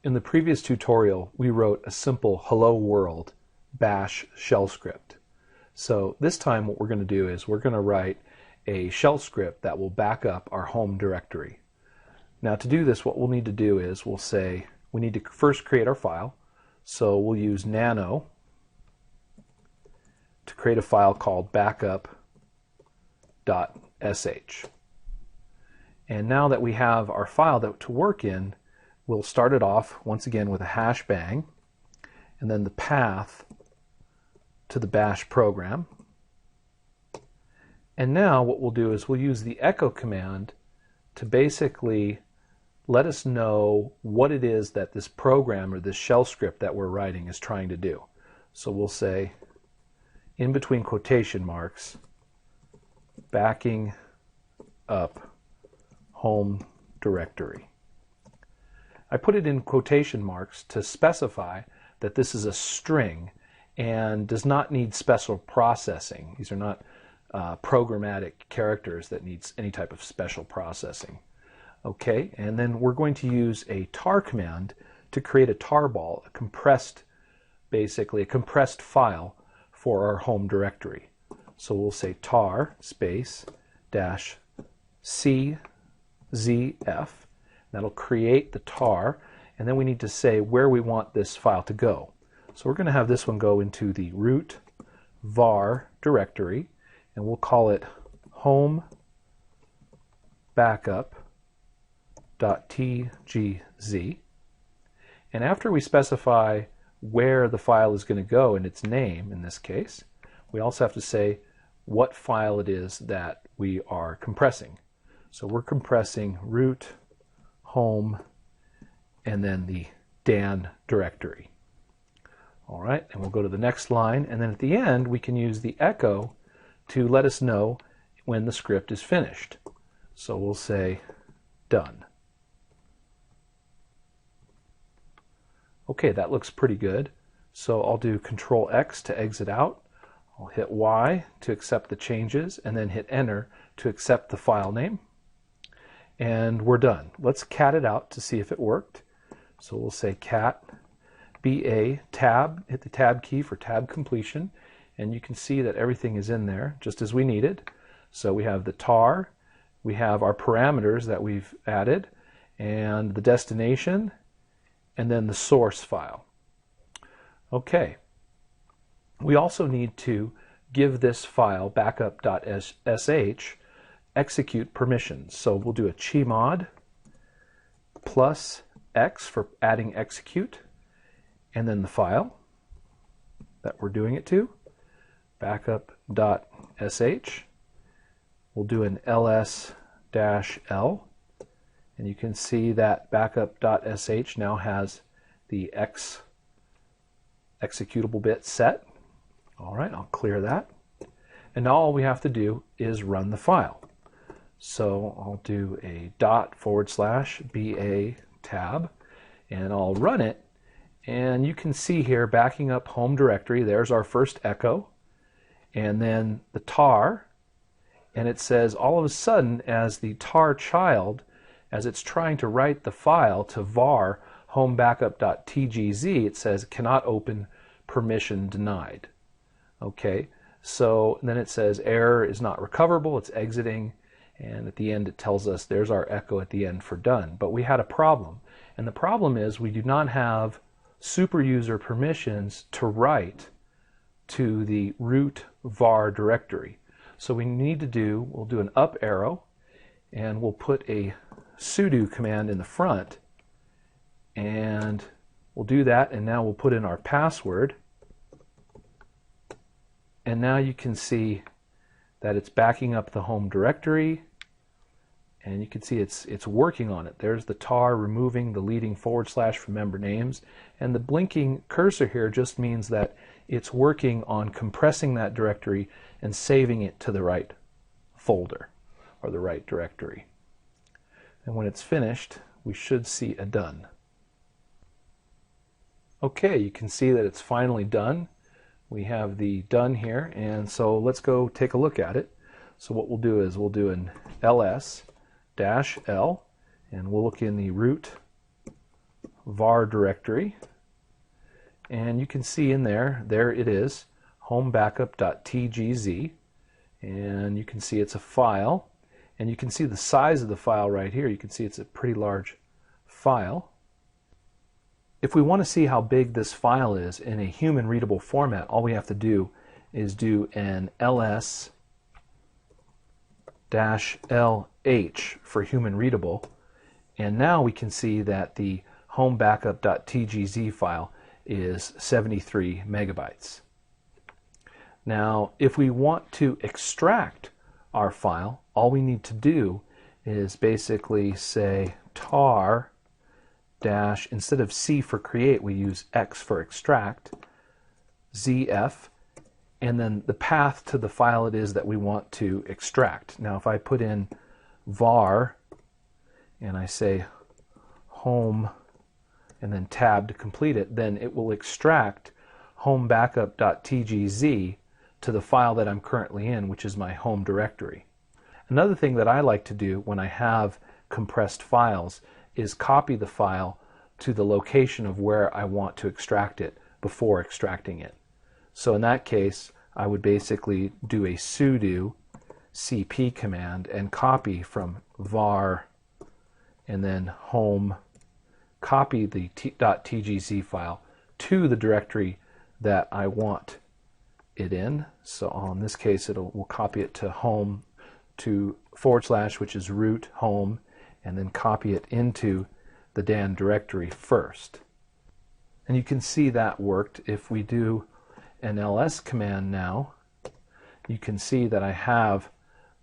In the previous tutorial, we wrote a simple hello world bash shell script. So this time what we're going to do is we're going to write a shell script that will back up our home directory. Now to do this, what we'll need to do is we'll say we need to first create our file. So we'll use nano to create a file called backup.sh. And now that we have our file to work in, we'll start it off once again with a hash bang and then the path to the bash program. And now what we'll do is we'll use the echo command to basically let us know what it is that this program or this shell script that we're writing is trying to do. So we'll say in between quotation marks, backing up home directory. I put it in quotation marks to specify that this is a string and does not need special processing. These are not programmatic characters that needs any type of special processing. Okay, and then we're going to use a tar command to create a tarball, basically a compressed file for our home directory. So we'll say tar space dash czf. That'll create the tar, and then we need to say where we want this file to go. So we're going to have this one go into the root var directory, and we'll call it home backup.tgz. And after we specify where the file is going to go and its name in this case, we also have to say what file it is that we are compressing. So we're compressing root home and then the Dan directory. All right, and we'll go to the next line, and then at the end we can use the echo to let us know when the script is finished. So we'll say done. Okay, that looks pretty good. So I'll do Control X to exit out. I'll hit Y to accept the changes, and then hit Enter to accept the file name. And we're done. Let's cat it out to see if it worked. So we'll say cat BA tab, hit the tab key for tab completion, and you can see that everything is in there just as we needed. So we have the tar, we have our parameters that we've added, and the destination, and then the source file. Okay. We also need to give this file backup.sh execute permissions. So we'll do a chmod plus X for adding execute, and then the file that we're doing it to, backup.sh. We'll do an ls-l, and you can see that backup.sh now has the X executable bit set. All right, I'll clear that. And now all we have to do is run the file. So I'll do a ./BA tab, and I'll run it. And you can see here, backing up home directory, there's our first echo, and then the tar, and it says all of a sudden, as the tar child, as it's trying to write the file to var homebackup.tgz, it says cannot open, permission denied. Okay, so then it says error is not recoverable, it's exiting, and at the end it tells us there's our echo at the end for done. But we had a problem, and the problem is we do not have super user permissions to write to the root var directory. So we need to do, we'll do an up arrow, and we'll put a sudo command in the front, and we'll do that, and now we'll put in our password, and now you can see that it's backing up the home directory, and you can see it's working on it. There's the tar removing the leading / from member names, and the blinking cursor here just means that it's working on compressing that directory and saving it to the right folder or the right directory. And when it's finished, we should see a done. Okay, you can see that it's finally done. We have the done here, and so let's go take a look at it. So what we'll do is we'll do an ls-l, and we'll look in the root var directory, and you can see in there it is, homebackup.tgz, and you can see it's a file, and you can see the size of the file right here. You can see it's a pretty large file. If we want to see how big this file is in a human readable format, all we have to do is do an ls-lh for human readable, and now we can see that the homebackup.tgz file is 73 megabytes. Now, if we want to extract our file, all we need to do is basically say tar dash, instead of C for create, we use X for extract, ZF, and then the path to the file it is that we want to extract. Now, if I put in var and I say home and then tab to complete it, then it will extract homebackup.tgz to the file that I'm currently in, which is my home directory. Another thing that I like to do when I have compressed files is copy the file to the location of where I want to extract it before extracting it. So in that case, I would basically do a sudo cp command and copy from var and then home, copy the .tgz file to the directory that I want it in. So in this case, we'll copy it to home, to /, which is root home, and then copy it into the Dan directory first. And you can see that worked. If we do an ls command now, you can see that I have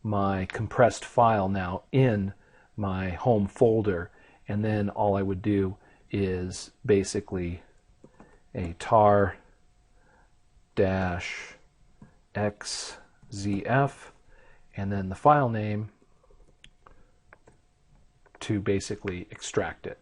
my compressed file now in my home folder, and then all I would do is basically a tar dash xzf and then the file name to basically extract it.